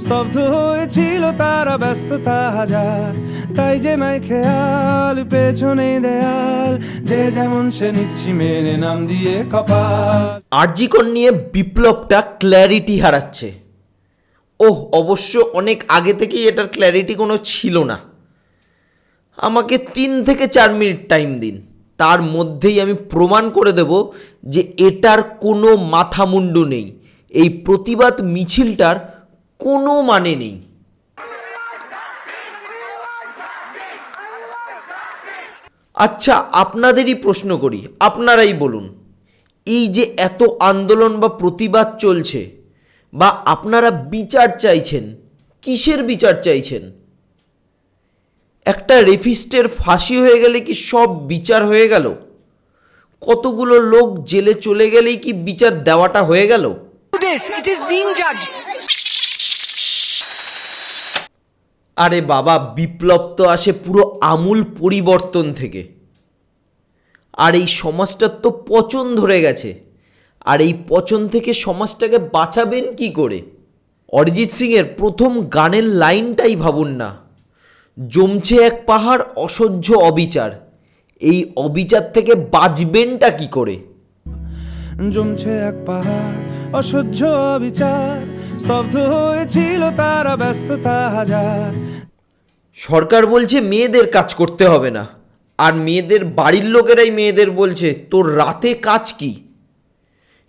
স্তব্ধ হয়েছিল তারা, ব্যস্ততা হাজার, তাই যে নাই খেয়াল পেছনে দেয়াল, যে যেমন সে নিচ্ছি মেনে নাম দিয়ে কপাল। আরজি কর নিয়ে বিপ্লবটা ক্ল্যারিটি হারাচ্ছে। ওহ, অবশ্য অনেক আগে থেকেই এটার ক্ল্যারিটি কোনো ছিল না। আমাকে 3 থেকে 4 মিনিট টাইম দিন, তার মধ্যেই আমি প্রমাণ করে দেব যে এটার কোনো মাথা মুন্ডু নেই, এই প্রতিবাদ মিছিলটার কোনো মানে নেই। আচ্ছা, আপনাদেরই প্রশ্ন করি, আপনারাই বলুন, এই যে এত আন্দোলন বা প্রতিবাদ চলছে, বা আপনারা বিচার চাইছেন, কিসের বিচার চাইছেন? একটা রেপিস্টের ফাঁসি হয়ে গেলে কি সব বিচার হয়ে গেল? কতগুলো লোক জেলে চলে গেলেই কি বিচার দেওয়াটা হয়ে গেল? আরে বাবা, বিপ্লব তো আসে পুরো আমূল পরিবর্তন থেকে। আর এই সমাজটার তো পচন ধরে গেছে, আর এই পচন থেকে সমাজটাকে বাঁচাবেন কি করে? অরিজিৎ সিংয়ের প্রথম গানের লাইনটাই ভাবুন না, জমছে এক পাহাড় অসহ্য অবিচার। এই অবিচার থেকে বাঁচবেনটা কি করে? জমছে এক পাহাড় অসহ্য অবিচার, স্তব্ধ হয়েছিল তারা, ব্যস্ততা হাজার। সরকার বলছে মেয়েদের কাজ করতে হবে না, আর মেয়েদের বাড়ির লোকেরাই মেয়েদের বলছে তোর রাতে কাজ কি?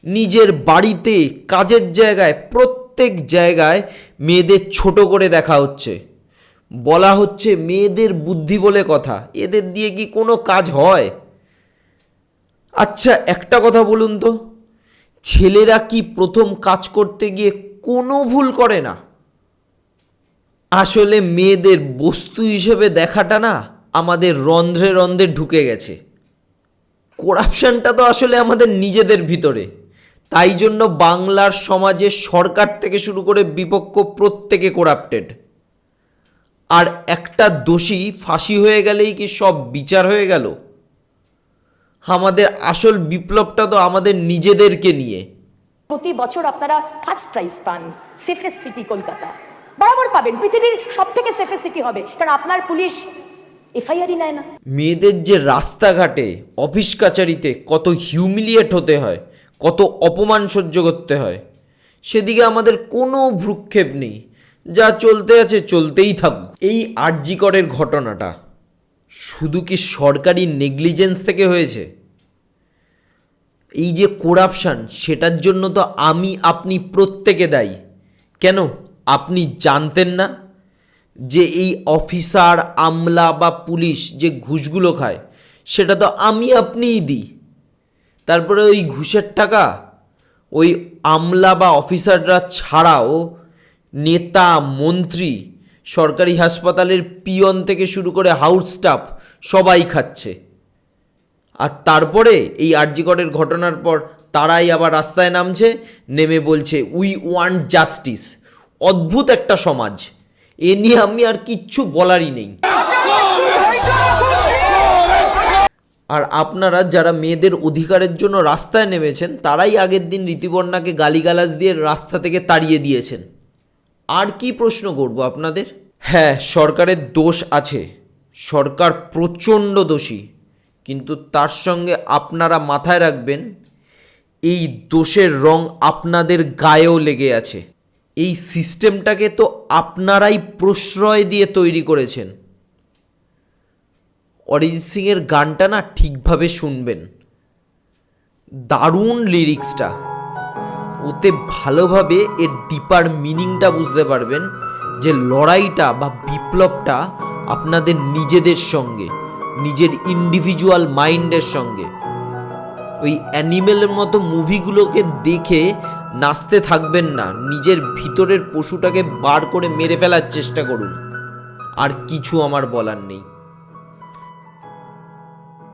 নিজের বাড়িতে, কাজের জায়গায়, প্রত্যেক জায়গায় মেয়েদের ছোট করে দেখা হচ্ছে। বলা হচ্ছে মেয়েদের বুদ্ধি বলে কথা, এদের দিয়ে কি কোনো কাজ হয়? আচ্ছা, একটা কথা বলুন তো, ছেলেরা কি প্রথম কাজ করতে গিয়ে কোনো ভুল করে না? আসলে মেয়েদের বস্তু হিসেবে দেখাটা না আমাদের রন্ধ্রে রন্ধ্রে ঢুকে গেছে। করাপশনটা তো আসলে আমাদের নিজেদের ভিতরে। তাই জন্য বাংলার সমাজে সরকার থেকে শুরু করে বিপক্ষ প্রত্যেকে করাপ্টেড। আর একটা দোষী ফাঁসি হয়ে গেলেই কি সব বিচার হয়ে গেল? আমাদের আসল বিপ্লবটা তো আমাদের নিজেদেরকে নিয়ে। প্রতি বছর আপনারা ফার্স্ট প্রাইজ পান, সেফেস্ট সিটি কলকাতা, বরাবর পাবেন, পৃথিবীর সব থেকে সেফেস্ট সিটি হবে, কারণ আপনার পুলিশ এফআইআরই নেয় না। মেয়েদের যে রাস্তাঘাটে, অফিস কাচারিতে কত হিউমিলিয়েট হতে হয়, কত অপমান সহ্য করতে হয়, সেদিকে আমাদের কোনো ভ্রুক্ষেপ নেই। যা চলতে আছে চলতেই থাকুক। এই আরজি করের ঘটনাটা শুধু কি সরকারি নেগলিজেন্স থেকে হয়েছে? এই যে করাপশান, সেটার জন্য তো আমি আপনি প্রত্যেকে দায়ী। কেন আপনি জানতেন না যে এই অফিসার, আমলা বা পুলিশ যে ঘুষগুলো খায় সেটা তো আমি আপনিই দিই? তারপরে ওই ঘুষের টাকা ওই আমলা বা অফিসাররা ছাড়াও নেতা, মন্ত্রী, সরকারি হাসপাতালের পিয়ন থেকে শুরু করে হাউস স্টাফ সবাই খাচ্ছে। আর তারপরে এই আরজি করের ঘটনার পর তারাই আবার রাস্তায় নামছে, নেমে বলছে উই ওয়ান্ট জাস্টিস। অদ্ভুত একটা সমাজ, এ নিয়ে আমি আর কিচ্ছু বলারই নেই। আর আপনারা যারা মেয়েদের অধিকারের জন্য রাস্তায় নেমেছেন, তারাই আগের দিন ঋতুপর্ণাকে গালিগালাজ দিয়ে রাস্তা থেকে তাড়িয়ে দিয়েছেন। আর কি প্রশ্ন করব আপনাদের? হ্যাঁ, সরকারের দোষ আছে, সরকার প্রচণ্ড দোষী, কিন্তু তার সঙ্গে আপনারা মাথায় রাখবেন এই দোষের রং আপনাদের গায়েও লেগে আছে। এই সিস্টেমটাকে তো আপনারাই প্রশ্রয় দিয়ে তৈরি করেছেন। অরিজিৎ সিংয়ের গানটা না ঠিকভাবে শুনবেন, দারুণ লিরিক্সটা, ওতে ভালোভাবে এর ডিপার মিনিংটা বুঝতে পারবেন যে লড়াইটা বা বিপ্লবটা আপনাদের নিজেদের সঙ্গে, নিজের ইন্ডিভিজুয়াল মাইন্ডের সঙ্গে। ওই অ্যানিমেলের মতো মুভিগুলোকে দেখে নাচতে থাকবেন না, নিজের ভিতরের পশুটাকে বার করে মেরে ফেলার চেষ্টা করুন। আর কিছু আমার বলার নেই।